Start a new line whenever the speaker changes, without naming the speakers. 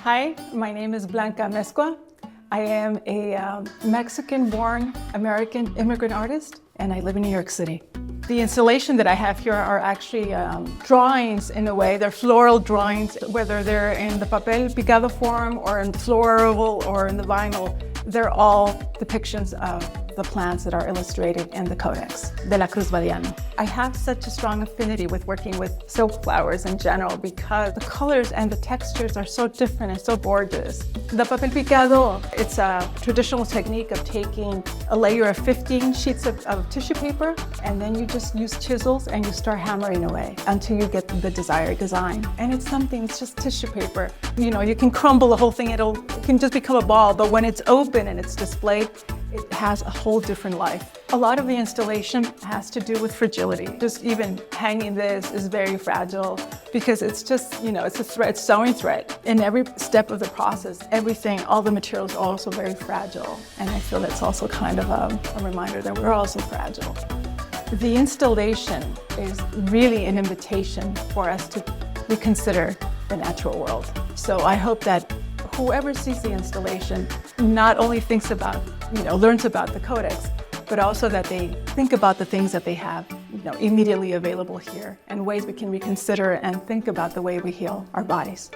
Hi, my name is Blanka Amezkua. I am a Mexican-born American immigrant artist, and I live in New York City. The installation that I have here are actually drawings in a way. They're floral drawings, whether they're in the papel picado form or in floral or in the vinyl. They're all depictions of the plants that are illustrated in the codex de la Cruz-Badiano. I have such a strong affinity with working with silk flowers in general because the colors and the textures are so different and so gorgeous. The papel picado, it's a traditional technique of taking a layer of 15 sheets of tissue paper, and then you just use chisels and you start hammering away until you get the desired design. And it's just tissue paper. You know, you can crumble the whole thing, it can just become a ball, but when it's open and it's displayed, it has a whole different life. A lot of the installation has to do with fragility. Just even hanging this is very fragile because it's just, you know, it's a thread, sewing thread. In every step of the process, everything, all the materials are also very fragile. And I feel that's also kind of a reminder that we're also fragile. The installation is really an invitation for us to reconsider the natural world. So I hope that whoever sees the installation not only thinks about, learns about the codex, but also that they think about the things that they have, immediately available here and ways we can reconsider and think about the way we heal our bodies.